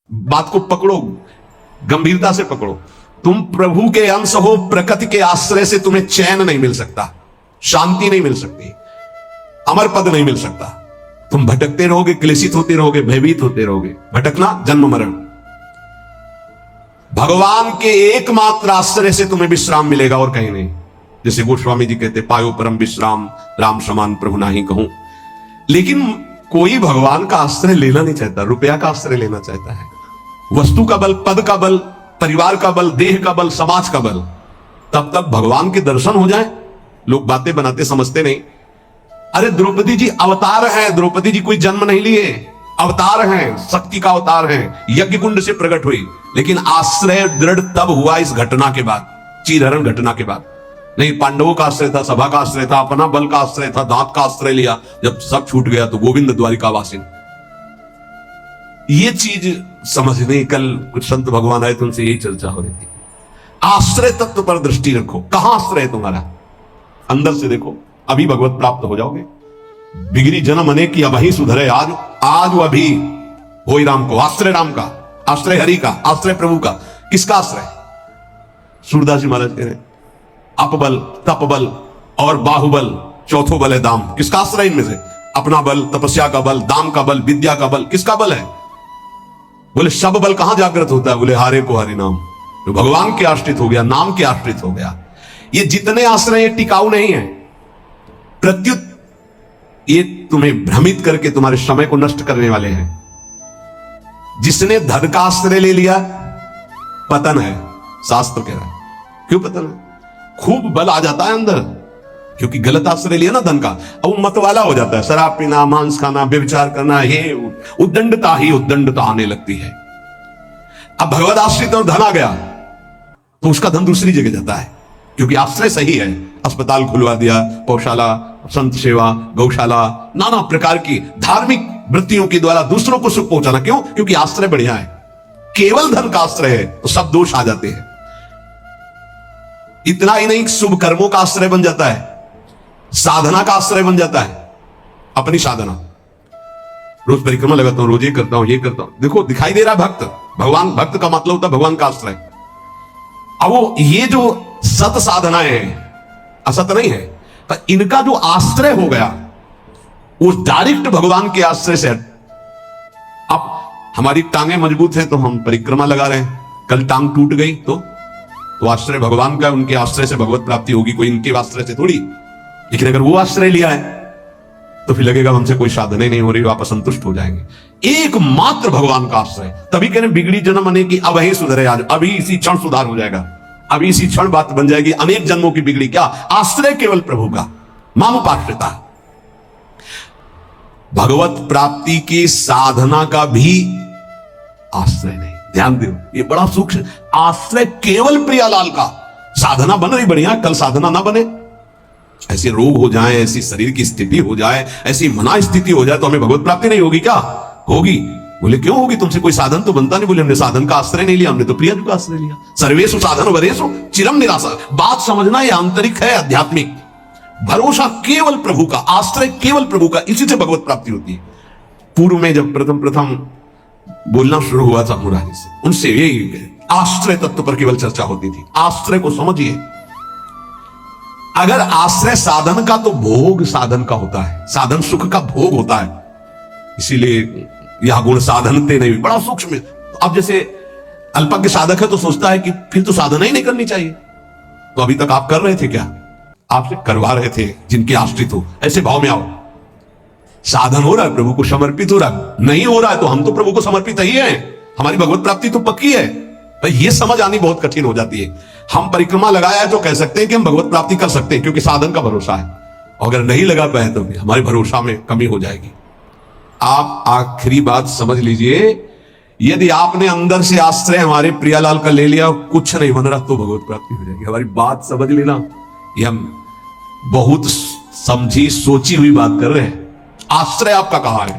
बात को पकड़ो, गंभीरता से पकड़ो। तुम प्रभु के अंश हो, प्रकृति के आश्रय से तुम्हें चैन नहीं मिल सकता, शांति नहीं मिल सकती, अमर पद नहीं मिल सकता। तुम भटकते रहोगे, क्लेशित होते रहोगे, भयभीत होते रहोगे। भटकना जन्म मरण। भगवान के एकमात्र आश्रय से तुम्हें विश्राम मिलेगा और कहीं नहीं। जैसे गोस्वामी जी कहते, पायो परम विश्राम, राम समान प्रभु नाही कहूं। लेकिन कोई भगवान का आश्रय लेना नहीं चाहता, रुपया का आश्रय लेना चाहता है। वस्तु का बल, पद का बल, परिवार का बल, देह का बल, समाज का बल। तब तक भगवान के दर्शन हो जाए। लोग बातें बनाते समझते नहीं। अरे द्रौपदी जी अवतार है, द्रौपदी जी कोई जन्म नहीं लिए, अवतार हैं, शक्ति का अवतार हैं, यज्ञ कुंड से प्रकट हुई। लेकिन आश्रय दृढ़ तब हुआ इस घटना के बाद, चीरहरण घटना के बाद। नहीं, पांडवों का आश्रय था, सभा का आश्रय था, अपना बल का आश्रय था, दांत का आश्रय लिया। जब सब छूट गया तो गोविंद द्वारिकावासिन। ये चीज समझने, कल कुछ संत भगवान आए तो उनसे यही चर्चा हो रही थी। आश्रय तत्व पर दृष्टि रखो। कहां आश्रय है तुम्हारा? अंदर से देखो, अभी भगवत प्राप्त हो जाओगे। बिगड़ी जन्म अनेक की अभी सुधरे आज, आज अभी हो राम को। आश्रय राम का, आश्रय हरि का, आश्रय प्रभु का। किसका आश्रय? सूरदास जी महाराज कह रहे हैं, अपबल, तपबल और बाहुबल, चौथो बल है दाम। किसका आश्रय इनमें से? अपना बल, तपस्या का बल, दाम का बल, विद्या का बल। किसका बल है? बोले सब बल कहां जागृत होता है? बोले हारे को हरि नाम। तो भगवान के आश्रित हो गया, नाम के आश्रित हो गया। ये जितने आश्रय ये टिकाऊ नहीं है, प्रत्युत ये तुम्हें भ्रमित करके तुम्हारे समय को नष्ट करने वाले हैं। जिसने धन का आश्रय ले लिया, पतन है, शास्त्र कह रहा है। क्यों पतन है? खूब बल आ जाता है अंदर, क्योंकि गलत आश्रय लिया ना धन का। अब वो मतवाला हो जाता है, शराब पीना, मांस खाना, व्यभिचार करना, ये उद्दंडता ही उद्दंडता आने लगती है। अब भगवत आश्रित और धन आ गया तो उसका धन दूसरी जगह जाता है, क्योंकि आश्रय सही है। अस्पताल खुलवा दिया, पौशाला, संत सेवा, गौशाला, नाना प्रकार की धार्मिक वृत्तियों के द्वारा दूसरों को सुख पहुंचाना। क्यों? क्योंकि आश्रय बढ़िया है। केवल धन का आश्रय है तो सब दोष आ जाते हैं। इतना ही नहीं, शुभ कर्मों का आश्रय बन जाता है, साधना का आश्रय बन जाता है। अपनी साधना, रोज परिक्रमा लगाता हूं, रोज ये करता हूं, ये करता हूं। देखो दिखाई दे रहा है भक्त, भगवान। भक्त का मतलब होता है भगवान का आश्रय। अब वो ये जो सत साधनाएं हैं, असत नहीं है, पर इनका जो आश्रय हो गया वो डायरेक्ट भगवान के आश्रय से। अब हमारी टांगे मजबूत है तो हम परिक्रमा लगा रहे हैं, कल टांग टूट गई तो आश्रय भगवान का, उनके आश्रय से भगवत प्राप्ति होगी, कोई इनके आश्रय से थोड़ी। लेकिन अगर वो आश्रय लिया है तो फिर लगेगा हमसे कोई साधना ही नहीं हो रही, आप असंतुष्ट हो जाएंगे। एकमात्र भगवान का आश्रय। तभी कहने बिगड़ी जन्म अनेक की अभी सुधरे आज। अभी इसी क्षण सुधार हो जाएगा, अभी इसी क्षण बात बन जाएगी। अनेक जन्मों की बिगड़ी क्या? आश्रय केवल प्रभु का, मामुपाश्रिता। भगवत प्राप्ति की साधना का भी आश्रय नहीं। ध्यान दो, ये बड़ा सूक्ष्म। आश्रय केवल प्रियालाल का। साधना बन रही बढ़िया, कल साधना ना बने, ऐसे रोग हो जाए, ऐसी शरीर की स्थिति हो जाए, ऐसी मना स्थिति हो जाए तो हमें भगवत प्राप्ति नहीं होगी क्या? होगी। बोले क्यों होगी? तुमसे कोई साधन तो बनता नहीं। बोले हमने साधन का आश्रय नहीं लिया, हमने तो प्रिया का आश्रय लिया। सर्वेषु साधन वरेषु चिरम निराशा। बात समझना, ये आंतरिक है, आध्यात्मिक। भरोसा केवल प्रभु का, आश्रय केवल प्रभु का, इसी से भगवत प्राप्ति होती है। पूर्व में जब प्रथम बोलना शुरू हुआ था मुरारी से, उनसे यही आश्रय तत्व पर केवल चर्चा होती थी। आश्रय को समझिए। अगर आश्रय साधन का, तो भोग साधन का होता है, साधन सुख का भोग होता है। इसीलिए यह गुण साधनते नहीं, बड़ा सूक्ष्म है। अब जैसे अल्पज्ञ साधक है तो सोचता है कि फिर तो साधना ही नहीं करनी चाहिए। तो अभी तक आप कर रहे थे क्या? आपसे करवा रहे थे जिनके आश्रित हो। ऐसे भाव में आओ। साधन हो रहा है, प्रभु को समर्पित हो रहा है। नहीं हो रहा है तो हम तो प्रभु को समर्पित ही हैं, हमारी भगवत प्राप्ति तो पक्की है। भाई ये समझ आनी बहुत कठिन हो जाती है। हम परिक्रमा लगाया है तो कह सकते हैं कि हम भगवत प्राप्ति कर सकते हैं, क्योंकि साधन का भरोसा है। अगर नहीं लगा पाए तो हमारे भरोसा में कमी हो जाएगी। आप आखिरी बात समझ लीजिए, यदि आपने अंदर से आश्रय हमारे प्रियालाल का ले लिया, कुछ नहीं बन रहा, तो भगवत प्राप्ति हो जाएगी। हमारी बात समझ लेना। ये हम बहुत समझी सोची हुई बात कर रहे हैं। आश्रय आपका कहां है?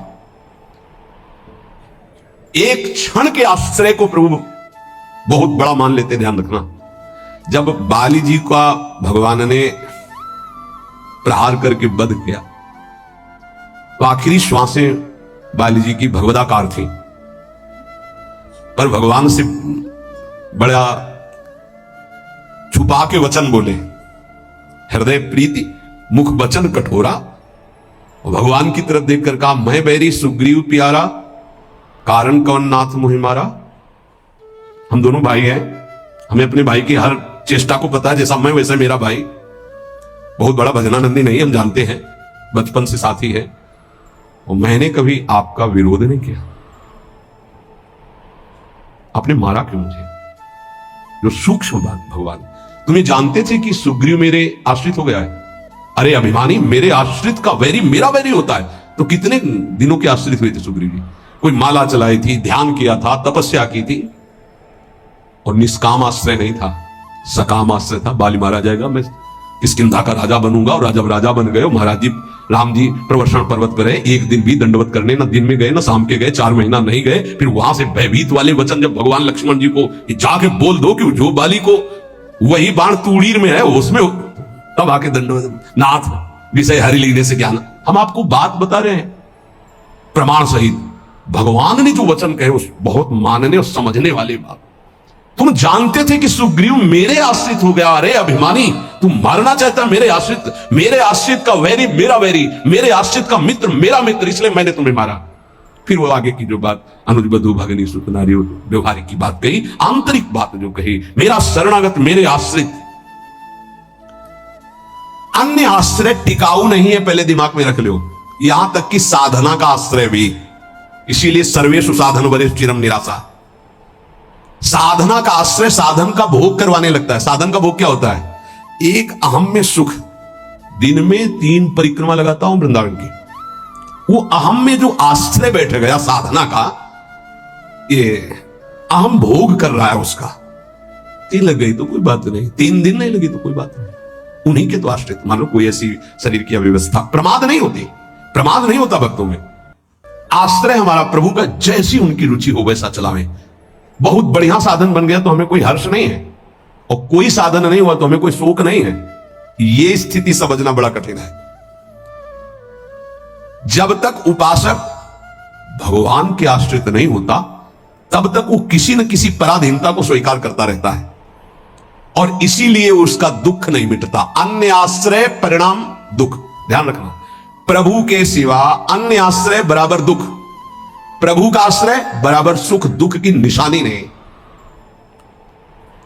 एक क्षण के आश्रय को प्रभु बहुत बड़ा मान लेते। ध्यान रखना, जब बाली जी का भगवान ने प्रहार करके वध किया तो आखिरी श्वासें बाली जी की भगवदाकार थी। पर भगवान से बड़ा छुपा के वचन बोले, हृदय प्रीति मुख वचन कठोरा, और भगवान की तरफ देखकर कहा, मैं बैरी सुग्रीव प्यारा, कारण कौन नाथ मुहि मारा। हम दोनों भाई हैं, हमें अपने भाई की हर चेष्टा को पता है, जैसा मैं वैसे मेरा भाई। बहुत बड़ा भजनानंदी नहीं, हम जानते हैं, बचपन से साथी है, और मैंने कभी आपका विरोध नहीं किया। आपने मारा क्यों मुझे? जो सूक्ष्म बात, भगवान तुम्हें जानते थे कि सुग्रीव मेरे आश्रित हो गया है। अरे अभिमानी, मेरे आश्रित का वैरी मेरा वैरी होता है। तो कितने दिनों के आश्रित हुए थे सुग्रीव जी? कोई माला चलाई थी, ध्यान किया था, तपस्या की थी, और निष्काम आश्रय नहीं था, सकाम आश्रय था। बाली मारा जाएगा, मैं किष्किंधा का राजा बनूंगा। और जब राजा बन गए, महाराज जी राम जी प्रवर्षण पर्वत पर गए, एक दिन भी दंडवत करने न दिन में गए न शाम के गए, 4 महीना नहीं गए। फिर वहां से भयभीत वाले वचन जब भगवान लक्ष्मण जी को जाके बोल दो कि जो बाली को वही बाण तूड़ीर में है उसमें, तब आके दंडवत, नाथ विषय हरि लेने से ज्ञान। हम आपको बात बता रहे हैं प्रमाण सहित। भगवान ने जो वचन कहे उस बहुत मानने और समझने वाली बात। तुम जानते थे कि सुग्रीव मेरे आश्रित हो गया। अरे अभिमानी, तुम मारना चाहता मेरे आश्रित का वैरी मेरा वैरी, मेरे आश्रित का मित्र मेरा मित्र, इसलिए मैंने तुम्हें मारा। फिर वो आगे की जो बात अनुज बधु भगनी सुत नारी व्यवहारिक की बात कही, आंतरिक बात जो कही, मेरा शरणागत मेरे आश्रित। अन्य आश्रय टिकाऊ नहीं है, पहले दिमाग में रख लो। यहां तक कि साधना का आश्रय भी। इसीलिए सर्वेषु साधन वरेषु चिरम निराशा। साधना का आश्रय साधन का भोग करवाने लगता है। साधन का भोग क्या होता है? एक अहम में सुख। दिन में 3 परिक्रमा लगाता हूं वृंदावन की, वो अहम में जो आश्रय बैठ गया साधना का, ये अहम भोग कर रहा है उसका। 3 लग गई तो कोई बात नहीं, 3 दिन नहीं लगी तो कोई बात नहीं, उन्हीं के तो आश्रित। मान लो कोई ऐसी शरीर की अव्यवस्था, प्रमाद नहीं होती, प्रमाद नहीं होता भक्तों में। आश्रय हमारा प्रभु का, जैसी उनकी रुचि हो वैसा चलावे। बहुत बढ़िया साधन बन गया तो हमें कोई हर्ष नहीं है, और कोई साधन नहीं हुआ तो हमें कोई शोक नहीं है। यह स्थिति समझना बड़ा कठिन है। जब तक उपासक भगवान के आश्रित नहीं होता, तब तक वो किसी न किसी पराधीनता को स्वीकार करता रहता है, और इसीलिए उसका दुख नहीं मिटता। अन्य आश्रय परिणाम दुख। ध्यान रखना, प्रभु के सिवा अन्य आश्रय बराबर दुख, प्रभु का आश्रय बराबर सुख। दुख की निशानी नहीं।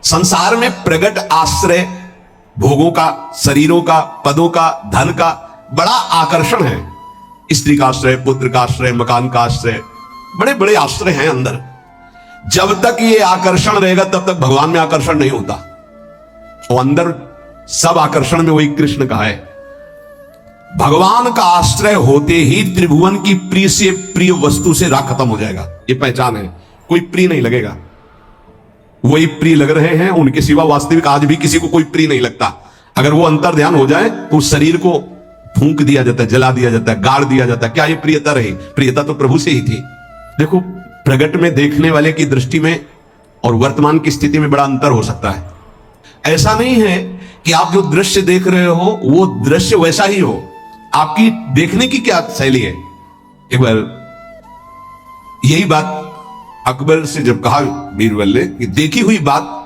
संसार में प्रगट आश्रय भोगों का, शरीरों का, पदों का, धन का बड़ा आकर्षण है। स्त्री का आश्रय, पुत्र का आश्रय, मकान का आश्रय, बड़े बड़े आश्रय हैं अंदर। जब तक ये आकर्षण रहेगा तब तक भगवान में आकर्षण नहीं होता। और अंदर सब आकर्षण में वही कृष्ण का है। भगवान का आश्रय होते ही त्रिभुवन की प्रिय से प्रिय वस्तु से राग खत्म हो जाएगा। ये पहचान है। कोई प्रिय नहीं लगेगा, वही प्रिय लग रहे हैं, उनके सिवा वास्तविक आज भी किसी को कोई प्रिय नहीं लगता। अगर वो अंतर ध्यान हो जाए तो उस शरीर को फूंक दिया जाता है, जला दिया जाता है, गाड़ दिया जाता है। क्या ये प्रियता रही? प्रियता तो प्रभु से ही थी। देखो, प्रगट में देखने वाले की दृष्टि में और वर्तमान की स्थिति में बड़ा अंतर हो सकता है। ऐसा नहीं है कि आप जो दृश्य देख रहे हो वो दृश्य वैसा ही हो। आपकी देखने की क्या शैली है? एक बार यही बात अकबर से जब कहा बीरबल ने कि देखी हुई बात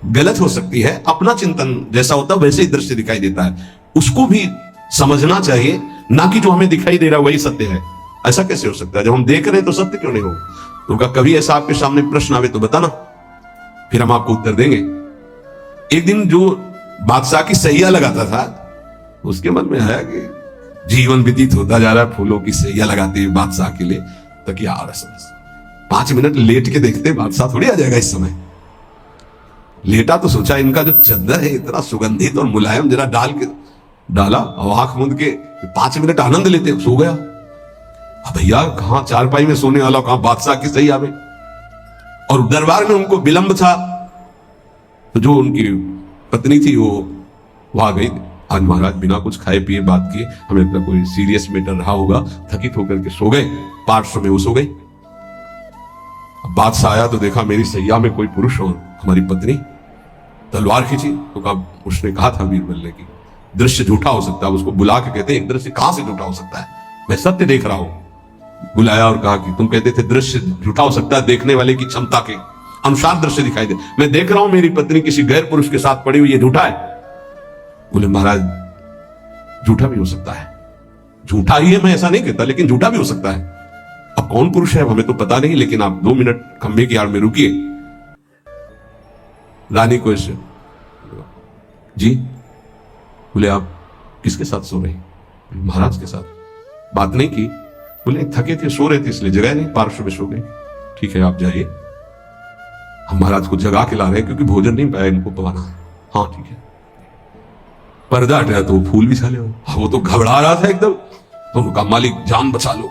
गलत हो सकती है, अपना चिंतन जैसा होता है वैसे ही दृश्य दिखाई देता है, उसको भी समझना चाहिए, ना कि जो हमें दिखाई दे रहा है वही सत्य है। ऐसा कैसे हो सकता है? जब हम देख रहे हैं तो सत्य क्यों नहीं हो? तो उनका कभी ऐसा आपके सामने प्रश्न आवे तो बताना, फिर हम आपको उत्तर देंगे। एक दिन जो बादशाह की सैया लगाता था, उसके मन में आया कि जीवन व्यतीत होता जा रहा है फूलों की सैया लगाते हुए बादशाह के लिए, तो क्या आ रहा है? 5 मिनट लेट के देखते बादशाह थोड़ी आ जाएगा इस समय। लेटा तो सोचा इनका जो चद्दर है इतना सुगंधित और मुलायम, जरा डाल के डाला और आंख मूंद के 5 मिनट आनंद लेते, सो गया। अब भैया कहां चारपाई में सोने वाला, कहां बादशाह की सही आवे। और दरबार में उनको विलंब था, तो जो उनकी पत्नी थी वो वहां गई। आज महाराज बिना कुछ खाए पिए बात किए, हमें लगता कोई सीरियस मैटर रहा होगा, थकित होकर के सो गए। पार्श्व में वो सो गई। बादशाह आया तो देखा मेरी सैया में कोई पुरुष और हमारी पत्नी। तलवार खींची तो कहा, उसने कहा था बीरबल ने कि दृश्य झूठा हो सकता है। उसको बुला के कहते हैं एक दृश्य कहां से झूठा हो सकता है, मैं सत्य देख रहा हूं। बुलाया और कहा कि तुम कहते थे दृश्य झूठा हो सकता है, देखने वाले की क्षमता के अनुसार दृश्य दिखाई दे। मैं देख रहा हूं मेरी पत्नी किसी गैर पुरुष के साथ पड़ी हुई, ये झूठा है? बोले महाराज झूठा भी हो सकता है। झूठा ही है मैं ऐसा नहीं कहता, लेकिन झूठा भी हो सकता है। अब कौन पुरुष है हमें तो पता नहीं, लेकिन आप 2 मिनट खंभे की आड़ में रुकिए। रानी को ऐसे जी, बोले आप किसके साथ सो रहे? महाराज के साथ। बात नहीं की? बोले थके थे, सो रहे थे इसलिए, जगह नहीं, पार्श्व में सो गए। ठीक है आप जाइए, हम महाराज को जगा के ला रहे हैं क्योंकि भोजन नहीं पाया इनको पवाना। हाँ ठीक है। पर्दा हटाया तो फूल भी साले वो तो घबरा रहा था एकदम। तो उनका मालिक जान बचा लो,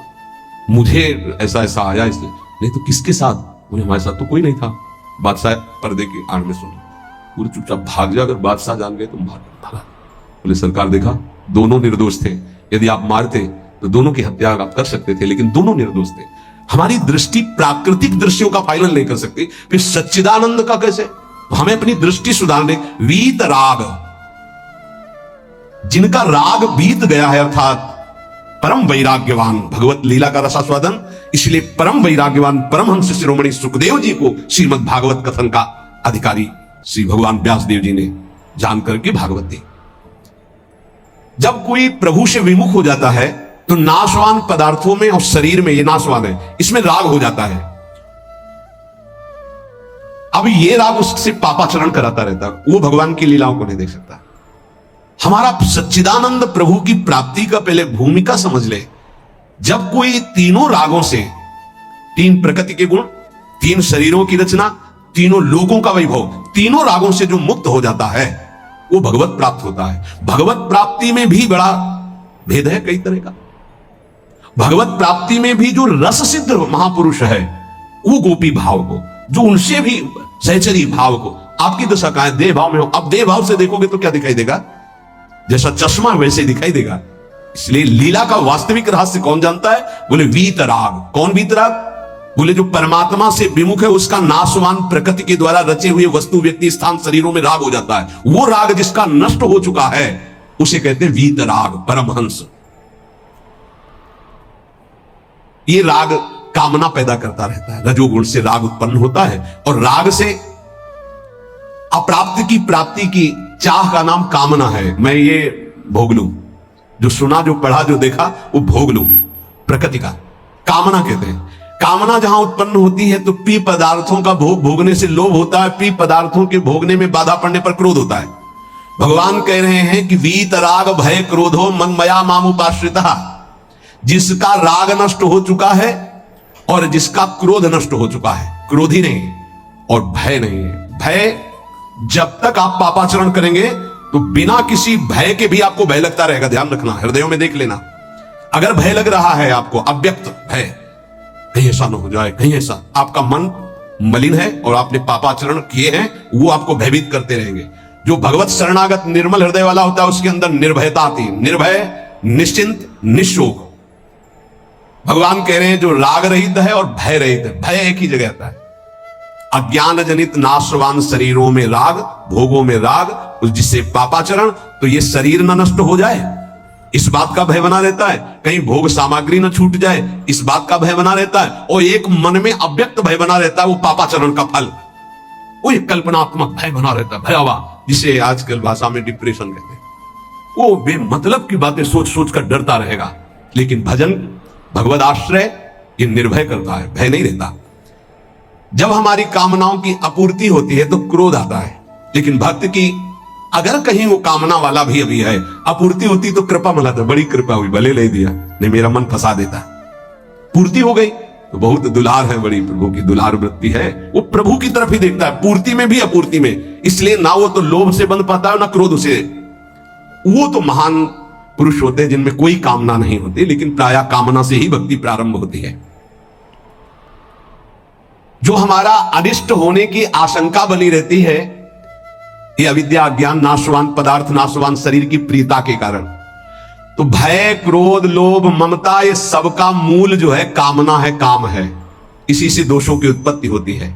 मुझे ऐसा ऐसा आया इसलिए। नहीं तो किसके साथ? बोले हमारे साथ तो कोई नहीं था। बादशाह पर्दे की आड़ में सुना, पूरे चुपचाप भाग जा, अगर बादशाह जान गए तो भागा। बोले सरकार देखा दोनों निर्दोष थे, यदि आप मारते तो दोनों की हत्या आप कर सकते थे, लेकिन दोनों निर्दोष थे। हमारी दृष्टि प्राकृतिक दृश्यों का फाइनल नहीं कर सकती, फिर सच्चिदानंद का कैसे? तो हमें अपनी दृष्टि सुधारने, वीत राग, जिनका राग बीत गया है, अर्थात परम वैराग्यवान, भगवत लीला का रसास्वादन, इसलिए परम वैराग्यवान परमहंस शिरोमणि सुखदेव जी को श्रीमद् भागवत कथन का अधिकारी श्री भगवान व्यासदेव जी ने जान करके भागवत दी। जब कोई प्रभु से विमुख हो जाता है तो नाशवान पदार्थों में और शरीर में, ये नाशवान है, इसमें राग हो जाता है। अब ये राग उससे पापाचरण कराता रहता है, वो भगवान की लीलाओं को नहीं देख सकता। हमारा सच्चिदानंद प्रभु की प्राप्ति का पहले भूमिका समझ ले। जब कोई तीनों रागों से, 3 प्रकृति के गुण, 3 शरीरों की रचना, तीनों लोगों का वैभव, तीनों रागों से जो मुक्त हो जाता है वो भगवत प्राप्त होता है। भगवत प्राप्ति में भी बड़ा भेद है कई तरह का। भगवत प्राप्ति में भी जो रस सिद्ध महापुरुष है वो गोपी भाव को, जो उनसे भी सहचरी भाव को, आपकी दशा कहां है? देह भाव में हो। अब देह भाव से देखोगे तो क्या दिखाई देगा? जैसा चश्मा वैसे दिखाई देगा। इसलिए लीला का वास्तविक रहस्य कौन जानता है? बोले वीतराग। कौन वीतराग? बोले जो परमात्मा से विमुख है, उसका नाशवान प्रकृति के द्वारा रचे हुए वस्तु, व्यक्ति, स्थान, शरीरों में राग हो जाता है। वो राग जिसका नष्ट हो चुका है उसे कहते हैं वीतराग, परमहंस। ये राग कामना पैदा करता रहता है, रजोगुण से राग उत्पन्न होता है, और राग से अप्राप्त की प्राप्ति की चाह का नाम कामना है। मैं ये भोग लूं, जो सुना, जो पढ़ा, जो देखा, वो भोग लूं, प्रकृति का कामना कहते हैं। कामना जहां उत्पन्न होती है तो पी पदार्थों का भोग भोगने से लोभ होता है, पी पदार्थों के भोगने में बाधा पड़ने पर क्रोध होता है। भगवान कह रहे हैं कि वीतराग भय क्रोधो मनमया मामुपाश्रितः, जिसका राग नष्ट हो चुका है और जिसका क्रोध नष्ट हो चुका है, क्रोधी नहीं और भय नहीं है। भय, जब तक आप पापाचरण करेंगे तो बिना किसी भय के भी आपको भय लगता रहेगा। ध्यान रखना, हृदयों में देख लेना। अगर भय लग रहा है आपको, अव्यक्त भय, कहीं ऐसा न हो जाए, कहीं ऐसा, आपका मन मलिन है और आपने पापाचरण किए हैं, वो आपको भयभीत करते रहेंगे। जो भगवत शरणागत निर्मल हृदय वाला होता है उसके अंदर निर्भयता आती है, निर्भय, निश्चिंत, निशोक। भगवान कह रहे हैं जो राग रहित है और भय रहित है। भय एक ही जगह आता है। अज्ञान जनित नाशवान शरीरों में राग, भोगों में राग, जिससे पापाचरण, तो ये शरीर न नष्ट हो जाए इस बात का भय बना रहता है, कहीं भोग सामग्री न छूट जाए इस बात का भय बना रहता है, और एक मन में अव्यक्त भय बना रहता है, वो पापाचरण का फल, वो एक कल्पनात्मक भय बना रहता है, भयावह, जिसे आजकल भाषा में डिप्रेशन कहते हैं। वो बेमतलब की बातें सोच सोच कर डरता रहेगा। लेकिन भजन, भगवद आश्रय, ये निर्भय करता है, भय नहीं रहता। जब हमारी कामनाओं की आपूर्ति होती है तो क्रोध आता है, लेकिन भक्त की अगर कहीं वो कामना वाला भी अभी है, आपूर्ति होती तो कृपा मनाता, बड़ी कृपा हुई, भले ले दिया, नहीं मेरा मन फंसा देता। पूर्ति हो गई तो बहुत दुलार है, बड़ी प्रभु की दुलार वृत्ति है, वो प्रभु की तरफ ही देखता है, पूर्ति में भी अपूर्ति में। इसलिए ना वो तो लोभ से बंध पाता है ना क्रोध से। वो तो महान पुरुष होते हैं जिनमें कोई कामना नहीं होती, लेकिन प्रायः कामना से ही भक्ति प्रारंभ होती है। जो हमारा अनिष्ट होने की आशंका बनी रहती है, ये अविद्या, अज्ञान, नाशवान पदार्थ, नाशवान शरीर की प्रियता के कारण। तो भय, क्रोध, लोभ, ममता, ये सबका मूल जो है कामना है, काम है। इसी से दोषों की उत्पत्ति होती है।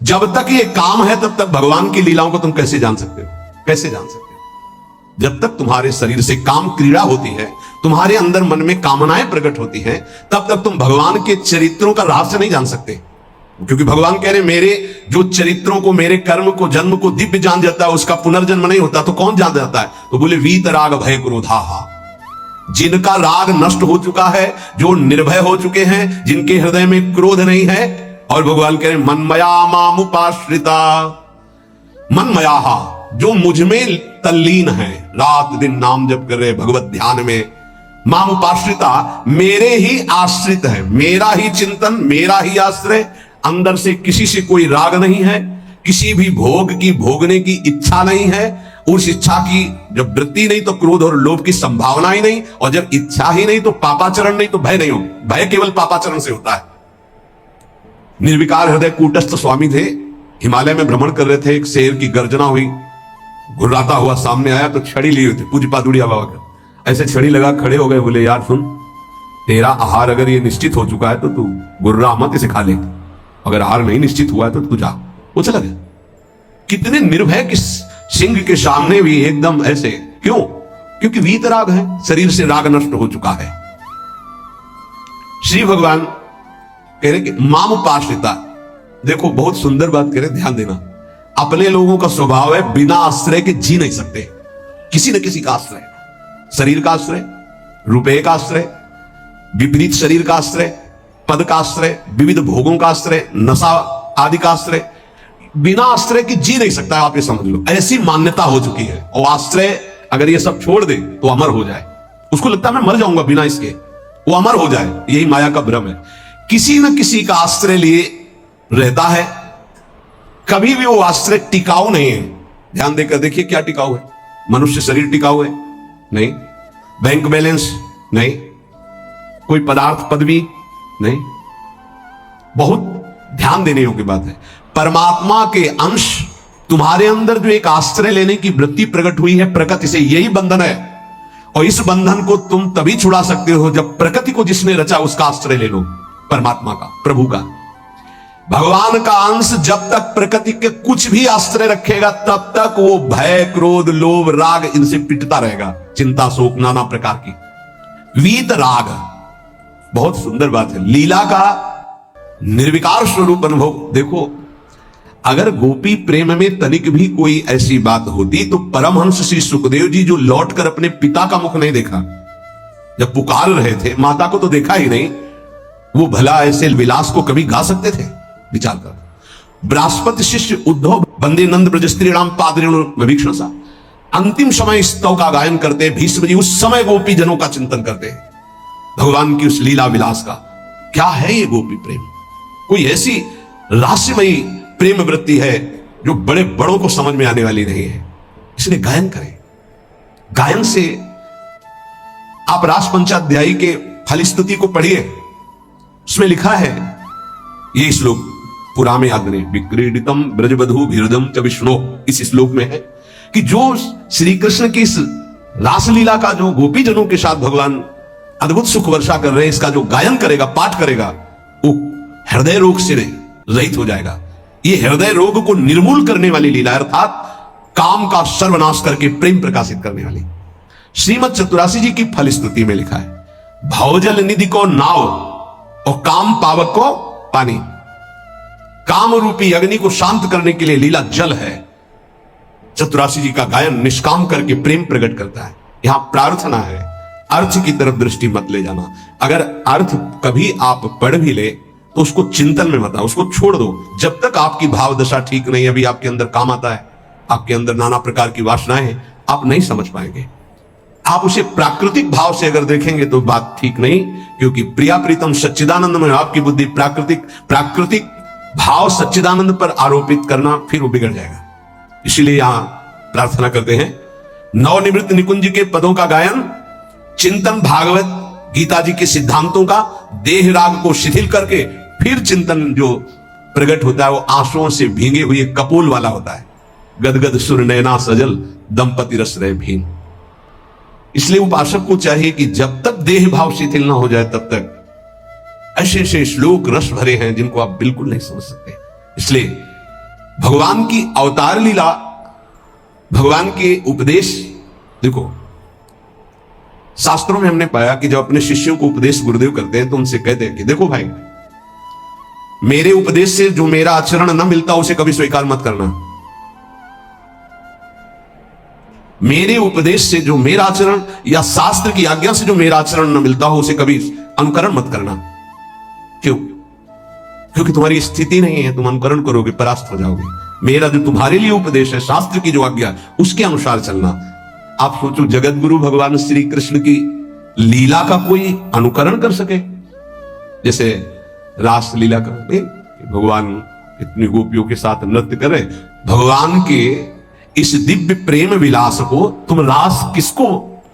जब तक ये काम है तब तक भगवान की लीलाओं को तुम कैसे जान सकते हो? कैसे जान सकते हो? जब तक तुम्हारे शरीर से काम क्रीड़ा होती है तुम्हारे अंदर मन में कामनाएं प्रकट होती हैं, तब तक तुम भगवान के चरित्रों का रहस्य नहीं जान सकते। क्योंकि भगवान कह रहे मेरे जो चरित्रों को, मेरे कर्म को, जन्म को दिव्य जान जाता है, उसका पुनर्जन्म नहीं होता, तो कौन जान जाता है? तो बोले वीत राग भय क्रोधाहा, जिनका राग नष्ट हो चुका है, जो निर्भय हो चुके हैं, जिनके हृदय में क्रोध नहीं है। और भगवान कह रहे मनमया मामुपाश्रिता, मनमयाहा, जो मुझ में तल्लीन है, रात दिन नाम जप कर रहे भगवत ध्यान में, मामुपाश्रिता, मेरे ही आश्रित है, मेरा ही चिंतन, मेरा ही आश्रय, अंदर से किसी से कोई राग नहीं है, किसी भी भोग की भोगने की इच्छा नहीं है, उस इच्छा की जब वृत्ति नहीं तो क्रोध और लोभ की संभावना ही नहीं, और जब इच्छा ही नहीं तो पापाचरण नहीं तो भय नहीं हो। भय केवल पापाचरण से होता है। निर्विकार हृदय कूटस्थ स्वामी थे, हिमालय में भ्रमण कर रहे थे, एक शेर की गर्जना हुई, घुर्राता हुआ सामने आया तो छड़ी लिए हुए थे, पूज्य पादुड़िया बाबा का, ऐसे छड़ी लगा खड़े हो गए, बोले यार सुन, तेरा आहार अगर ये निश्चित हो चुका है तो तू गुर्रा मत इसे खा ले, अगर आहार नहीं निश्चित हुआ है तो तू जा। वो चला गया। कितने निर्भय किस सिंह के सामने भी एकदम ऐसे, क्यों? क्योंकि वीतराग है, शरीर से राग नष्ट हो चुका है। श्री भगवान कह रहे कि मामुपाश्रिता, देखो बहुत सुंदर बात कह रहे, ध्यान देना। अपने लोगों का स्वभाव है बिना आश्रय के जी नहीं सकते, किसी न किसी का आश्रय, शरीर का आश्रय, रुपए का आश्रय, विपरीत शरीर का आश्रय, पद का आश्रय, विविध भोगों का आश्रय, नशा आदि का आश्रय, बिना आश्रय की जी नहीं सकता है। आप ये समझ लो, ऐसी मान्यता हो चुकी है। और आश्रय अगर ये सब छोड़ दे तो अमर हो जाए, उसको लगता है मैं मर जाऊंगा बिना इसके, वो अमर हो जाए। यही माया का भ्रम है। किसी न किसी का आश्रय लिए रहता है, कभी भी वो आश्रय टिकाऊ नहीं है। ध्यान देकर देखिए क्या टिकाऊ है? मनुष्य शरीर टिकाऊ है? नहीं। Bank balance? नहीं। कोई पदार्थ पदवी? नहीं। बहुत ध्यान देने योग्य बात है। परमात्मा के अंश तुम्हारे अंदर जो एक आश्रय लेने की वृत्ति प्रकट हुई है, प्रकृति से, यही बंधन है। और इस बंधन को तुम तभी छुड़ा सकते हो जब प्रकृति को जिसने रचा उसका आश्रय ले लो, परमात्मा का, प्रभु का। भगवान का अंश जब तक प्रकृति के कुछ भी आश्रय रखेगा तब तक वो भय, क्रोध, लोभ, राग इनसे पिटता रहेगा, चिंता, शोक, नाना प्रकार की। वीत राग, बहुत सुंदर बात है। लीला का निर्विकार स्वरूप अनुभव देखो। अगर गोपी प्रेम में तनिक भी कोई ऐसी बात होती तो परमहंस श्री सुखदेव जी, जो लौटकर अपने पिता का मुख नहीं देखा, जब पुकार रहे थे, माता को तो देखा ही नहीं, वो भला ऐसे विलास को कभी गा सकते थे? विचार कर। बृहस्पति शिष्य उद्धव वंदे नंद ब्रज स्त्रीणाम पादरेणु विभीषण सा, अंतिम समय स्तव का गायन करते। भीष्म जी उस समय गोपी जनों का चिंतन करते, भगवान की उस लीला विलास का। क्या है ये गोपी प्रेम? कोई ऐसी रहस्यमयी प्रेम वृत्ति है जो बड़े बड़ों को समझ में आने वाली नहीं है। इसलिए गायन करें। गायन से आप रास पंचाध्यायी के फलस्तुति को पढ़िए, उसमें लिखा है ये श्लोक पुरा में याद नहीं, विक्रीडितम ब्रजबधू भीरुदम च विष्णु, इस श्लोक में है कि जो श्री कृष्ण की इस रासलीला का जो गोपी जनों के साथ भगवान अद्भुत सुख वर्षा कर रहे हैं, इसका जो गायन करेगा, पाठ करेगा, वो हृदय रोग से रहित हो जाएगा। ये हृदय रोग को निर्मूल करने वाली लीला, अर्थात काम का सर्वनाश करके प्रेम प्रकाशित करने वाली। श्रीमद चतुरासी जी की फलस्तुति में लिखा है, भवजल निधि को नाव और काम पावक को पानी। काम रूपी अग्नि को शांत करने के लिए लीला जल है। चतुरासी जी का गायन निष्काम करके प्रेम प्रकट करता है। यहां प्रार्थना है, अर्थ की तरफ दृष्टि मत ले जाना। अगर अर्थ कभी आप पढ़ भी ले तो उसको चिंतन में मत आओ, उसको छोड़ दो। जब तक आपकी भाव दशा ठीक नहीं, अभी आपके अंदर काम आता है, आपके अंदर नाना प्रकार की वासनाएं हैं, आप नहीं समझ पाएंगे। आप उसे प्राकृतिक भाव से अगर देखेंगे तो बात ठीक नहीं, क्योंकि प्रिया प्रीतम सच्चिदानंद में आपकी बुद्धि प्राकृतिक भाव सच्चिदानंद पर आरोपित करना, फिर वो बिगड़ जाएगा। इसीलिए यहां प्रार्थना करते हैं, नवनिवृत्त निकुंज के पदों का गायन, चिंतन भागवत गीता जी के सिद्धांतों का, देह राग को शिथिल करके फिर चिंतन जो प्रकट होता है वो आंसुओं से भींगे हुए कपोल वाला होता है। गदगद सुर नैना सजल दंपति रस रहे भीन। इसलिए उपासक को चाहिए कि जब तक देह भाव शिथिल ना हो जाए तब तक ऐसे ऐसे श्लोक रस भरे हैं जिनको आप बिल्कुल नहीं समझ सकते। इसलिए भगवान की अवतार लीला, भगवान के उपदेश देखो, शास्त्रों में हमने पाया कि जब अपने शिष्यों को उपदेश गुरुदेव करते हैं तो उनसे कहते हैं कि देखो भाई, मेरे उपदेश से जो मेरा आचरण न मिलता उसे कभी स्वीकार मत करना। मेरे उपदेश से जो मेरा आचरण या शास्त्र की आज्ञा से जो मेरा आचरण न मिलता हो उसे कभी अनुकरण मत करना। क्यों? क्योंकि तुम्हारी स्थिति नहीं है, तुम अनुकरण करोगे परास्त हो जाओगे। मेरा जो तुम्हारे लिए उपदेश है, शास्त्र की जो आज्ञा, उसके अनुसार चलना। आप सोचो, जगत गुरु भगवान श्री कृष्ण की लीला का कोई अनुकरण कर सके? जैसे रास लीला कर, भगवान इतनी गोपियों के साथ नृत्य करे, भगवान के इस दिव्य प्रेम विलास को तुम रास किसको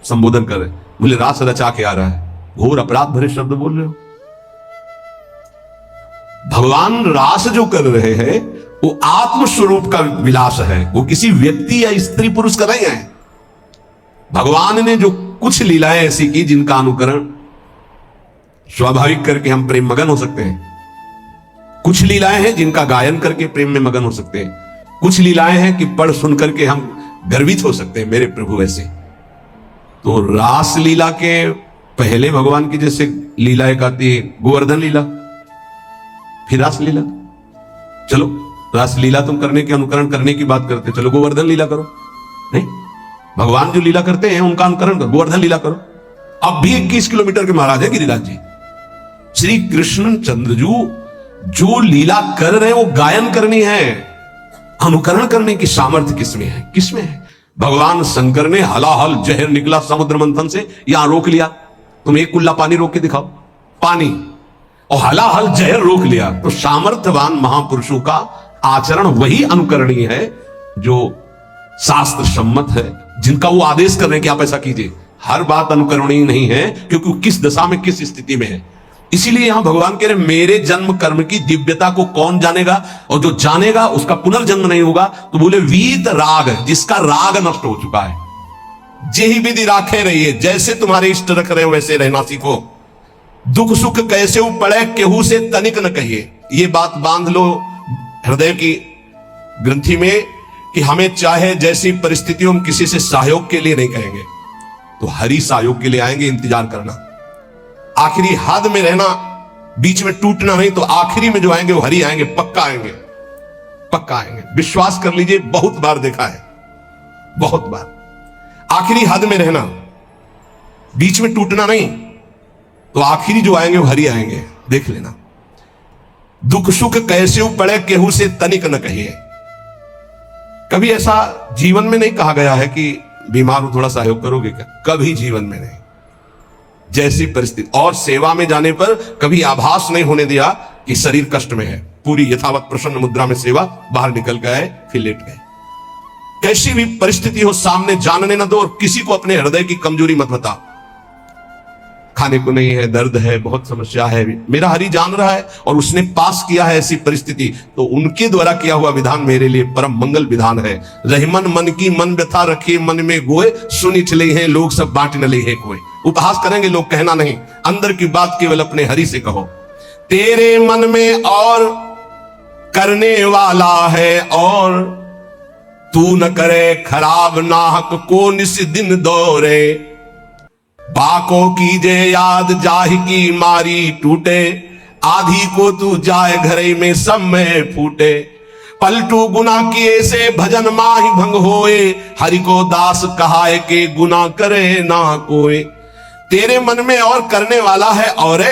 संबोधन कर रहे? बोले रास रचा के आ रहा है। घोर अपराध भरे शब्द बोल रहे हो। भगवान रास जो कर रहे हैं वो आत्म स्वरूप का विलास है, वो किसी व्यक्ति या स्त्री पुरुष कर रहे हैं। भगवान ने जो कुछ लीलाएं ऐसी की जिनका अनुकरण स्वाभाविक करके हम प्रेम मगन हो सकते हैं। कुछ लीलाएं हैं जिनका गायन करके प्रेम में मगन हो सकते हैं। कुछ लीलाएं हैं कि पढ़ सुन करके हम गर्वित हो सकते हैं, मेरे प्रभु ऐसे। तो रास लीला के पहले भगवान की जैसे लीला एक आती है गोवर्धन लीला, फिर रास लीला। चलो रास लीला तुम करने के अनुकरण करने की बात करते, चलो गोवर्धन लीला करो। नहीं, भगवान जो लीला करते हैं उनका अनुकरण करो, गोवर्धन लीला करो। अब भी 21 किलोमीटर के महाराज है गिरिराज जी। श्री कृष्ण चंद्रजू जो लीला कर रहे हैं वो गायन करनी है, अनुकरण करने की सामर्थ्य किसमें है? किसमें है? भगवान शंकर ने हलाहल जहर निकला समुद्र मंथन से, यहां रोक लिया। तुम एक कुल्ला पानी रोक के दिखाओ, पानी, और हलाहल जहर रोक लिया। तो सामर्थ्यवान महापुरुषों का आचरण वही अनुकरणीय है जो शास्त्र सम्मत है, जिनका वो आदेश कर रहे हैं कि आप ऐसा कीजिए। हर बात अनुकरणीय नहीं है, क्योंकि किस दशा में किस स्थिति में है। इसीलिए यहां भगवान कह रहे मेरे जन्म कर्म की दिव्यता को कौन जानेगा, और जो जानेगा उसका पुनर्जन्म नहीं होगा। तो बोले वीत राग, जिसका राग नष्ट हो चुका है। जेहि विधि राखे रहिए, जैसे तुम्हारे इष्ट रख रहे हो वैसे रहना सीखो। दुख सुख कैसे पड़े केहू से तनिक न कहिए। ये बात बांध लो हृदय की ग्रंथि में कि हमें चाहे जैसी परिस्थितियों में किसी से सहयोग के लिए नहीं कहेंगे, तो हरि सहयोग के लिए आएंगे। इंतजार करना, आखिरी हद में रहना, बीच में टूटना नहीं। तो आखिरी में जो आएंगे वो हरि आएंगे, पक्का आएंगे, पक्का आएंगे। विश्वास कर लीजिए, बहुत बार देखा है, बहुत बार। आखिरी हद में रहना, बीच में टूटना नहीं, तो आखिरी जो आएंगे वो हरि आएंगे, देख लेना। दुख सुख कैसे पड़े केहू से तनिक न कहिए। कभी ऐसा जीवन में नहीं कहा गया है कि बीमार हो थोड़ा सहयोग करोगे क्या? कभी जीवन में नहीं। जैसी परिस्थिति, और सेवा में जाने पर कभी आभास नहीं होने दिया कि शरीर कष्ट में है। पूरी यथावत प्रसन्न मुद्रा में सेवा, बाहर निकल गए, फिर लेट गए। कैसी भी परिस्थिति हो सामने जानने न दो, और किसी को अपने हृदय की कमजोरी मत बताओ। खाने को नहीं है, दर्द है, बहुत समस्या है, मेरा हरि जान रहा है और उसने पास किया है ऐसी परिस्थिति, तो उनके द्वारा किया हुआ विधान मेरे लिए परम मंगल विधान है। रहीमन मन की मन व्यथा रखे मन में गोए, सुनी चले हैं लोग सब बांट न ले है कोई। उपहास करेंगे लोग, कहना नहीं, अंदर की बात केवल अपने हरि से कहो। तेरे मन में और करने वाला है, और तू न करे खराब नाहक को निस दिन दौरे। बाको कीजे याद जाहि की मारी टूटे, आधी को तू जाए घरे में सब में फूटे। पलटू गुना किए से भजन माहि भंग होए, हरि को दास कहाए के गुना करे ना कोई। तेरे मन में और करने वाला है, और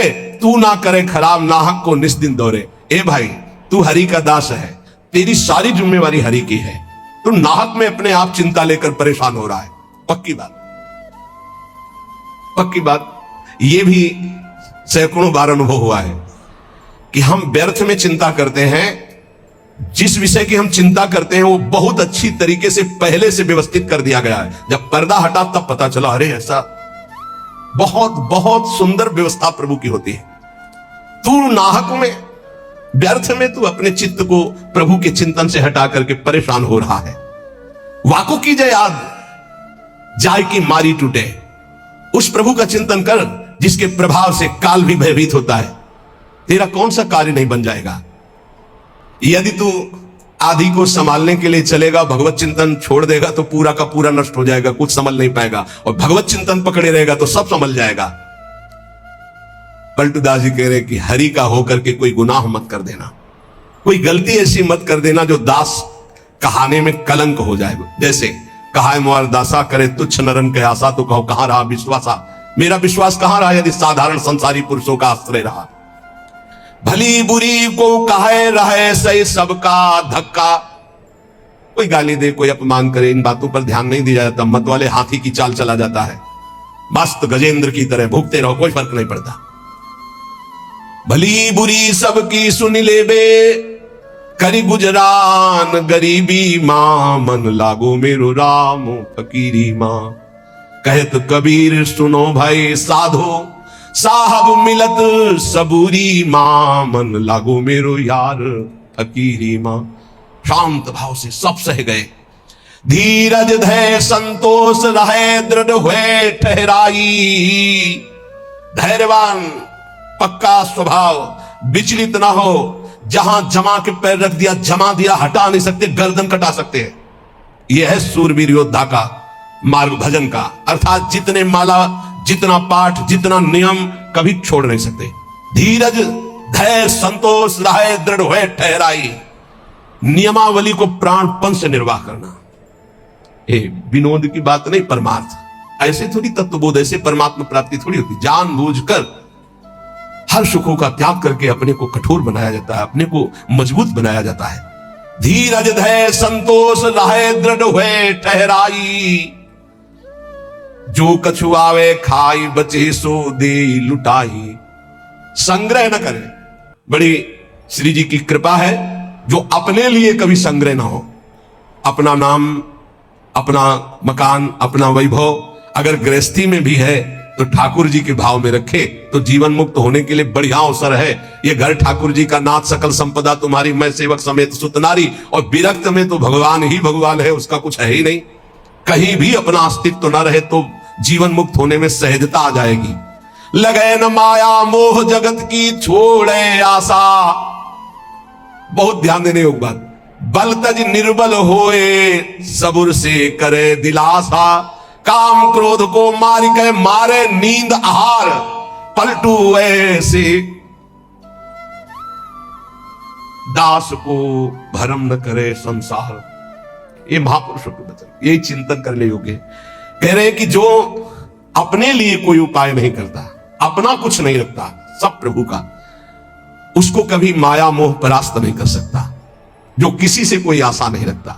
तू ना करे खराब नाहक को निस दिन दौरे। ए भाई, तू हरि का दास है, तेरी सारी जिम्मेवारी हरि की है। तू नाहक में अपने आप चिंता लेकर परेशान हो रहा है। पक्की बात, पक्की बात। यह भी सैकड़ों बार अनुभव हुआ है कि हम व्यर्थ में चिंता करते हैं। जिस विषय की हम चिंता करते हैं वो बहुत अच्छी तरीके से पहले से व्यवस्थित कर दिया गया है। जब पर्दा हटा तब पता चला, अरे ऐसा बहुत बहुत सुंदर व्यवस्था प्रभु की होती है। तू नाहक में, व्यर्थ में तू अपने चित्त को प्रभु के चिंतन से हटा करके परेशान हो रहा है। वाको की जय याद जाय की मारी टूटे। उस प्रभु का चिंतन कर जिसके प्रभाव से काल भी भयभीत होता है। तेरा कौन सा कार्य नहीं बन जाएगा। यदि तू आधी को संभालने के लिए चलेगा, भगवत चिंतन छोड़ देगा तो पूरा का पूरा नष्ट हो जाएगा, कुछ संभल नहीं पाएगा। और भगवत चिंतन पकड़े रहेगा तो सब संभल जाएगा। पलटूदास जी कह रहे कि हरि का होकर के कोई गुनाह मत कर देना, कोई गलती ऐसी मत कर देना जो दास कहाने में कलंक हो जाए। जैसे कहा है मुआर दासा करे तुच्छ नरन के आशा, तो कहो कहां रहा विश्वासा, मेरा विश्वास कहां रहा यदि साधारण संसारी पुरुषों का आश्रय रहा। भली बुरी को कहे रहे सही सबका धक्का, कोई गाली दे कोई अपमान करे, इन बातों पर ध्यान नहीं दिया जाता। मत वाले हाथी की चाल चला जाता है, मस्त गजेंद्र की तरह भूखते रहो, कोई फर्क नहीं पड़ता। भली बुरी सबकी सुन ले बे, करी गुजरान गरीबी मां, मन लागो मेरो राम फकीरी मां। कहत कबीर सुनो भाई साधो, साहब मिलत सबूरी मां, मन लागो मेरो यार फकीरी मां। शांत भाव से सब सह गए। धीरज धैर्य संतोष रहे, दृढ़ हुए ठहराई। धैर्यवान, पक्का स्वभाव, विचलित ना हो। जहां जमा के पैर रख दिया, जमा दिया, हटा नहीं सकते, गर्दन कटा सकते हैं। यह है सूरवीर योद्धा का मार्ग भजन का, अर्थात जितने माला, जितना पाठ, जितना नियम, कभी छोड़ नहीं सकते। धीरज धैर्य संतोष रहे, दृढ़ हुए ठहराई। नियमावली को प्राणपन से निर्वाह करना, विनोद की बात नहीं, परमार्थ। ऐसे थोड़ी तत्वबोध, ऐसे परमात्मा प्राप्ति थोड़ी होती। जानबूझकर हर सुखों का त्याग करके अपने को कठोर बनाया जाता है, अपने को मजबूत बनाया जाता है। धीरज धैर्य संतोष रहे, दृढ़ हुए ठहराई। जो कछु आवे खाई, बचे सो दे लुटाई। संग्रह न करे। बड़ी श्री जी की कृपा है जो अपने लिए कभी संग्रह ना हो। अपना नाम, अपना मकान, अपना वैभव अगर गृहस्थी में भी है तो ठाकुर जी के भाव में रखे तो जीवन मुक्त होने के लिए बढ़िया अवसर है। ये घर ठाकुर जी का, नाथ सकल संपदा तुम्हारी, मैं सेवक समेत सुतनारी। और विरक्त में तो भगवान ही भगवान है, उसका कुछ है ही नहीं। कहीं भी अपना अस्तित्व न रहे तो जीवन मुक्त होने में सहजता आ जाएगी। लगे न माया मोह जगत की, छोड़े आशा। बहुत ध्यान देने योग्य बात। बल तज निर्बल होए, सबुर से करे दिलासा। काम क्रोध को मार के मारे नींद आहार, पलटू ऐसे दास को भरम न करे संसार। ये महापुरुषों के वचन, यही चिंतन करने योग्य। कह रहे कि जो अपने लिए कोई उपाय नहीं करता, अपना कुछ नहीं रखता, सब प्रभु का, उसको कभी माया मोह परास्त नहीं कर सकता। जो किसी से कोई आशा नहीं रखता।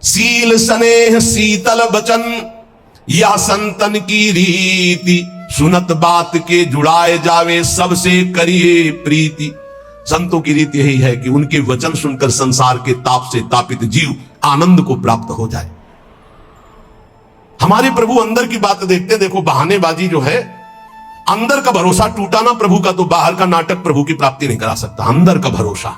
सील स्नेह शीतल वचन, या संतन की रीति। सुनत बात के जुड़ाए जावे, सबसे करिए प्रीति। संतों की रीति यही है कि उनके वचन सुनकर संसार के ताप से तापित जीव आनंद को प्राप्त हो जाए। हमारे प्रभु अंदर की बात देखते, देखो बहानेबाजी जो है, अंदर का भरोसा टूटा ना प्रभु का, तो बाहर का नाटक प्रभु की प्राप्ति नहीं करा सकता। अंदर का भरोसा,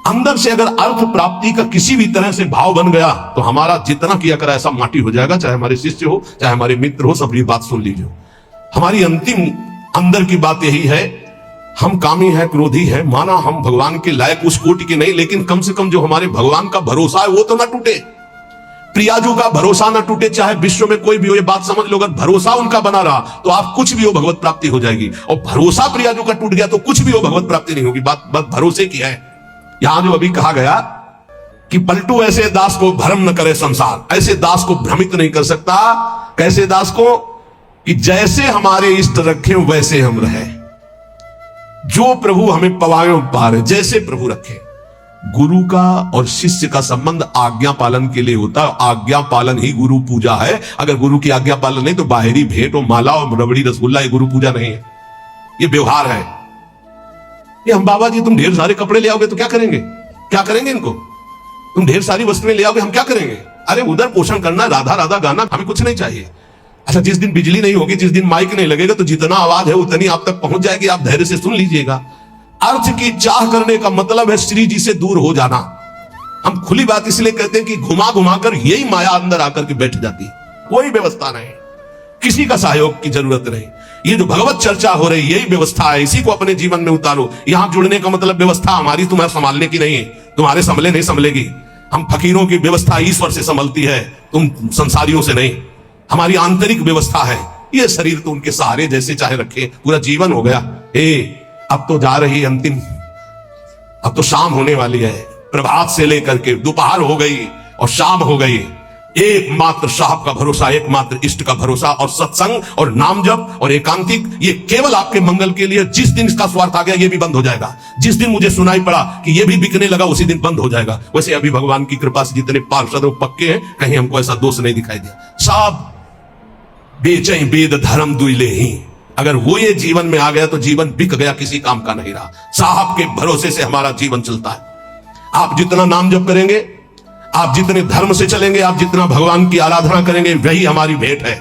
अंदर से अगर अर्थ प्राप्ति का किसी भी तरह से भाव बन गया तो हमारा जितना किया करा ऐसा माटी हो जाएगा। चाहे हमारे शिष्य हो, चाहे हमारे मित्र हो, सब ये बात सुन लीजिए। हमारी अंतिम अंदर की बात यही है, हम कामी है, क्रोधी है, माना हम भगवान के लायक उस कोटि के नहीं, लेकिन कम से कम जो हमारे भगवान का भरोसा है वो तो ना टूटे। प्रियाजू का भरोसा ना टूटे, चाहे विश्व में कोई भी हो। ये बात समझ लो, अगर भरोसा उनका बना रहा तो आप कुछ भी हो भगवत प्राप्ति हो जाएगी। और भरोसा प्रियाजू का टूट गया तो कुछ भी हो भगवत प्राप्ति नहीं होगी। बात भरोसे की है। यहां जो अभी कहा गया कि पलटू ऐसे दास को भ्रम न करे संसार, ऐसे दास को भ्रमित नहीं कर सकता। कैसे दास को? कि जैसे हमारे इष्ट रखे वैसे हम रहे। जो प्रभु हमें पवाए पारे, जैसे प्रभु रखे। गुरु का और शिष्य का संबंध आज्ञा पालन के लिए होता है। आज्ञा पालन ही गुरु पूजा है। अगर गुरु की आज्ञा पालन नहीं तो बाहरी भेंट और माला और रबड़ी रसगुल्ला ये गुरु पूजा नहीं है, ये व्यवहार है। ये हम बाबा जी तुम ढेर सारे कपड़े ले आओगे तो क्या करेंगे? क्या करेंगे इनको? तुम ढेर सारी वस्तुएं ले आओगे, हम क्या करेंगे? अरे उधर पोषण करना, राधा राधा गाना, हमें कुछ नहीं चाहिए। अच्छा, जिस दिन बिजली नहीं होगी, जिस दिन माइक नहीं लगेगा, तो जितना आवाज है उतनी आप तक पहुंच जाएगी। आप धैर्य से सुन लीजिएगा। अर्थ की चाह करने का मतलब है श्री जी से दूर हो जाना। हम खुली बात इसलिए कहते हैं कि घुमा घुमा कर यही माया अंदर आकर के बैठ जाती है। कोई व्यवस्था नहीं, किसी का सहयोग की जरूरत नहीं। ये जो भगवत चर्चा हो रही यही व्यवस्था है, इसी को अपने जीवन में उतारो। यहां जुड़ने का मतलब व्यवस्था हमारी तुम्हें संभालने की नहीं है, तुम्हारे संभले नहीं संभलेगी। हम फकीरों की व्यवस्था ईश्वर से संभलती है, तुम संसारियों से नहीं। हमारी आंतरिक व्यवस्था है। ये शरीर तो उनके सहारे जैसे चाहे रखे, पूरा जीवन हो गया। अब तो जा रही अंतिम, अब तो शाम होने वाली है। प्रभात से लेकर के दोपहर हो गई और शाम हो गई। एकमात्र साहब का भरोसा, एकमात्र इष्ट का भरोसा, और सत्संग और नाम जप और एकांतिक, ये केवल आपके मंगल के लिए। जिस दिन इसका स्वार्थ आ गया ये भी बंद हो जाएगा। जिस दिन मुझे सुनाई पड़ा कि ये भी बिकने लगा उसी दिन बंद हो जाएगा। वैसे अभी भगवान की कृपा से जितने पार्षद पक्के हैं, कहीं हमको ऐसा दोष नहीं दिखाई दिया। सब बेचै वेद धर्म दुइले ही। अगर वो ये जीवन में आ गया तो जीवन बिक गया, किसी काम का नहीं रहा। साहब के भरोसे से हमारा जीवन चलता है। आप जितना नाम जप करेंगे, आप जितने धर्म से चलेंगे, आप जितना भगवान की आराधना करेंगे, वही हमारी भेंट है,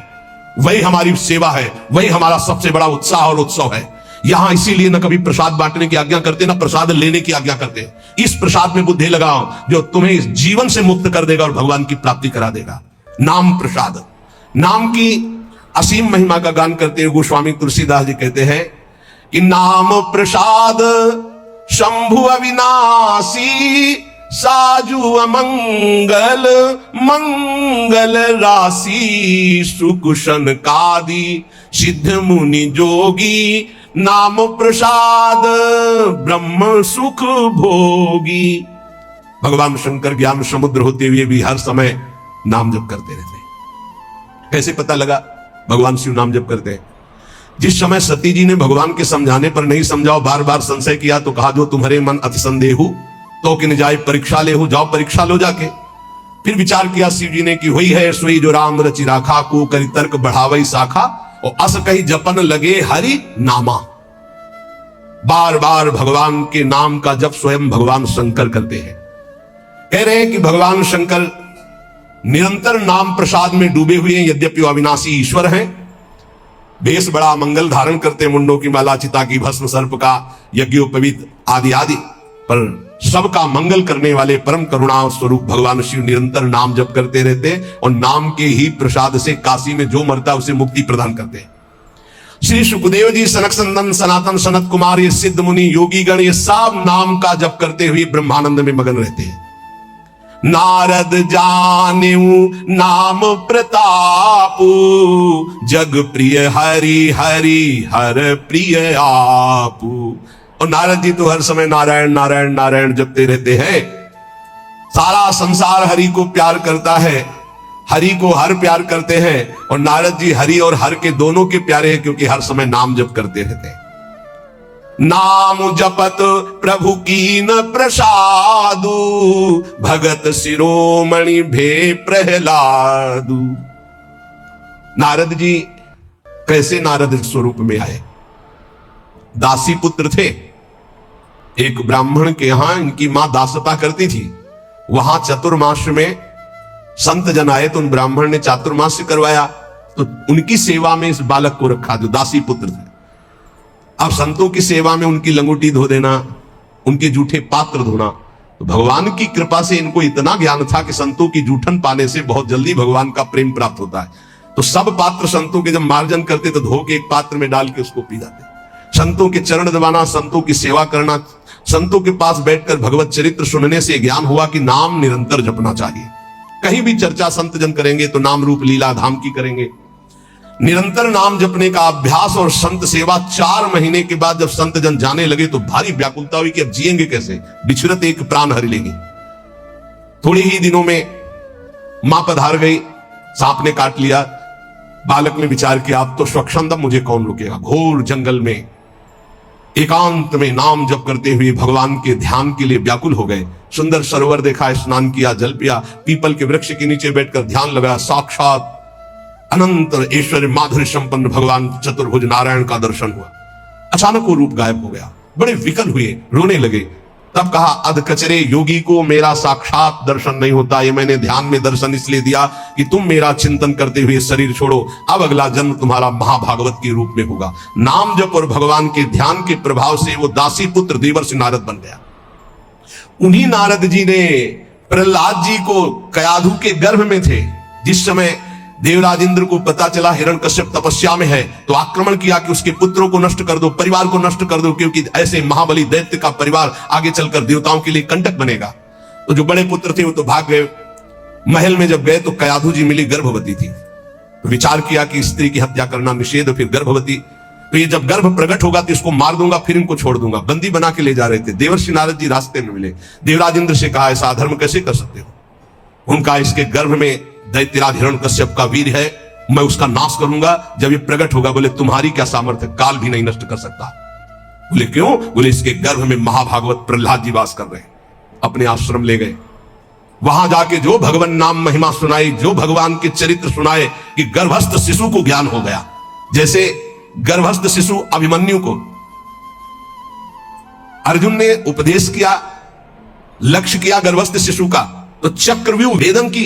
वही हमारी सेवा है, वही हमारा सबसे बड़ा उत्साह और उत्सव है। यहां इसीलिए न कभी प्रसाद बांटने की आज्ञा करते, ना प्रसाद लेने की आज्ञा करते। इस प्रसाद में बुद्धि लगाओ जो तुम्हें इस जीवन से मुक्त कर देगा और भगवान की प्राप्ति करा देगा। नाम प्रसाद, नाम की असीम महिमा का गान करते हुए गोस्वामी तुलसीदास जी कहते हैं कि नाम प्रसाद शंभु अविनाशी, साजु अमंगल मंगल राशि, सुकुशन कादि सिद्ध मुनि जोगी, नाम प्रसाद ब्रह्म सुख भोगी। भगवान शंकर ज्ञान समुद्र होते हुए भी हर समय नाम जप करते रहते। कैसे पता लगा? भगवान शिव नाम जप करते हैं। जिस समय सती जी ने भगवान के समझाने पर नहीं समझाओ, बार बार संशय किया, तो कहा जो तुम्हारे मन अति संदेहु तो कि न जाए परीक्षा ले हो, जाओ परीक्षा लो जाके। फिर विचार किया शिव जी ने कि हुई है सोई जो राम रचि राखा, को करी तर्क बढ़ावई शाखा, और अस कही जपन लगे हरि नामा। बार बार भगवान के नाम का जप स्वयं भगवान शंकर करते हैं। कह रहे हैं कि भगवान शंकर निरंतर नाम प्रसाद में डूबे हुए हैं। यद्यपि वो अविनाशी ईश्वर हैं, वेश बड़ा मंगल धारण करते, मुंडों की माला, चिता की भस्म, सर्प का यज्ञोपवीत आदि आदि, पर सबका मंगल करने वाले परम करुणा स्वरूप भगवान शिव निरंतर नाम जप करते रहते, और नाम के ही प्रसाद से काशी में जो मरता उसे मुक्ति प्रदान करते हैं। श्री सुखदेव जी, सनक संदन, सनातन, सनत कुमार, ये सिद्ध मुनि, योगी गण, ये सब नाम का जप करते हुए ब्रह्मानंद में मगन रहते हैं। नारद जानेऊ नाम प्रतापू, जग प्रिय हरि हरि हर प्रिय आपू। और नारद जी तो हर समय नारायण नारायण नारायण जपते रहते हैं। सारा संसार हरि को प्यार करता है, हरि को हर प्यार करते हैं, और नारद जी हरि और हर के दोनों के प्यारे हैं, क्योंकि हर समय नाम जप करते रहते हैं। नाम जपत प्रभु कीन प्रसादु, भगत शिरोमणि भे प्रहलादु। नारद जी कैसे नारद स्वरूप में आए? दासी पुत्र थे। एक ब्राह्मण के यहां इनकी मां दासता करती थी। वहां चतुर्मास में संत जन आए तो उन ब्राह्मण ने चातुर्मास करवाया, तो उनकी सेवा में इस बालक को रखा जो दासी पुत्र थे। अब संतों की सेवा में उनकी लंगोटी धो देना, उनके जूठे पात्र धोना, तो भगवान की कृपा से इनको इतना ज्ञान था कि संतों की जूठन पाने से बहुत जल्दी भगवान का प्रेम प्राप्त होता है। तो सब पात्र संतों के जब मार्जन करते तो धो के एक पात्र में डाल के उसको पी जाते। संतों के चरण दबाना, संतों की सेवा करना, संतों के पास बैठकर भगवत चरित्र सुनने से ज्ञान हुआ कि नाम निरंतर जपना चाहिए। कहीं भी चर्चा संत जन करेंगे तो नाम रूप लीला धाम की करेंगे। निरंतर नाम जपने का अभ्यास और संत सेवा 4 महीने के बाद जब संत जन जाने लगे तो भारी व्याकुलता हुई कि अब जिएंगे कैसे, बिछड़त एक प्राण हरि लेगी। थोड़े ही दिनों में मां पधार गई, सांप ने काट लिया। बालक ने विचार किया अब तो स्वच्छंदम, मुझे कौन रोकेगा। घोर जंगल में एकांत में नाम जप करते हुए भगवान के ध्यान के लिए व्याकुल हो गए। सुंदर सरोवर देखा, स्नान किया, जल पिया, पीपल के वृक्ष के नीचे बैठकर ध्यान लगाया। साक्षात अनंत ऐश्वर्य माधुर्य संपन्न भगवान चतुर्भुज नारायण का दर्शन हुआ। अचानक वो रूप गायब हो गया। बड़े विकल हुए, रोने लगे। तब कहा अध कचरे योगी को मेरा साक्षात दर्शन नहीं होता। ये मैंने ध्यान में दर्शन इसलिए दिया कि तुम मेरा चिंतन करते हुए शरीर छोड़ो। अब अगला जन्म तुम्हारा महाभागवत के रूप में होगा। नाम जप और भगवान के ध्यान के प्रभाव से वो दासी पुत्र देवर्षि नारद बन गया। उन्हीं नारद जी ने प्रहलाद जी को कयाधु के गर्भ में थे, जिस समय देवराज इंद्र को पता चला हिरण्यकश्यप तपस्या में है, तो आक्रमण किया कि उसके पुत्रों को नष्ट कर दो, परिवार को नष्ट कर दो, क्योंकि ऐसे महाबली दैत्य का परिवार आगे चलकर देवताओं के लिए कंटक बनेगा। तो जो बड़े पुत्र थे वो तो भाग गए। महल में जब गए तो कयाधु जी मिली, गर्भवती थी। विचार किया कि स्त्री की हत्या करना निषेध, फिर गर्भवती, तो ये जब गर्भ प्रकट होगा तो इसको मार दूंगा, फिर इनको छोड़ दूंगा। बंदी बना के ले जा रहे थे। देवर्षि नारद जी रास्ते में मिले। देवराज इंद्र से कहा, ऐसा अधर्म कैसे कर सकते हो? उनका इसके गर्भ में दैत्यराज हिरण्यकश्यप का वीर है, मैं उसका नाश करूंगा जब ये प्रकट होगा। बोले तुम्हारी क्या सामर्थ्य, काल भी नहीं नष्ट कर सकता। बोले क्यों? बोले इसके गर्भ में महाभागवत प्रहलाद जी वास कर रहे हैं। अपने आश्रम ले गए। वहां जाके जो भगवान नाम महिमा सुनाई, जो भगवान के चरित्र सुनाए कि गर्भस्थ शिशु को ज्ञान हो गया। जैसे गर्भस्थ शिशु अभिमन्यु को अर्जुन ने उपदेश किया, लक्ष्य किया गर्भस्थ शिशु का, तो चक्रव्यूह भेदन की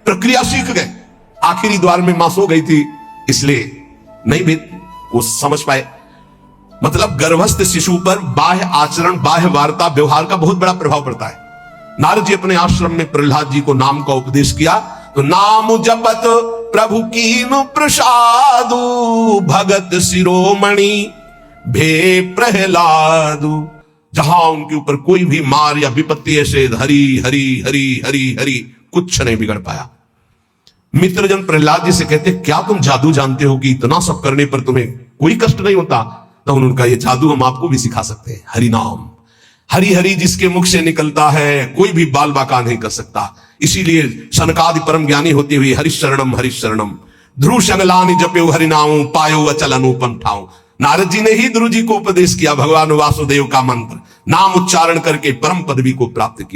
प्रक्रिया सीख गए। आखिरी द्वार में मां सो गई थी, इसलिए नहीं भेद वो समझ पाए। मतलब गर्भस्थ शिशु पर बाह्य आचरण, बाह्य वार्ता, व्यवहार का बहुत बड़ा प्रभाव पड़ता है। नारद जी अपने आश्रम में प्रहलाद जी को नाम का उपदेश किया, तो नाम जपत प्रभु कीनु प्रसादु, भगत शिरोमणि भे प्रहलादु। जहां उनके ऊपर कोई भी मार या विपत्ति ऐसे हरि हरि हरि हरि हरि कुछ नहीं बिगड़ पाया। मित्रजन प्रहलाद जी से कहते, क्या तुम जादू जानते हो कि इतना सब करने पर तुम्हें कोई कष्ट नहीं होता? तो उनका ये जादू हम आपको भी सिखा सकते हैं। हरि नाम, हरि हरि जिसके मुख से निकलता है कोई भी बाल बाका नहीं कर सकता। इसीलिए सनकादि परम ज्ञानी होते हुए हरिशरणम हरिशरणम ध्रुव शंगलानि जप्यो हरिनाम पायो अचल अनुपम ठाऊ। नारद जी ने ही ध्रुव जी को उपदेश किया भगवान वासुदेव का मंत्र, नाम उच्चारण करके परम पदवी को प्राप्त किया।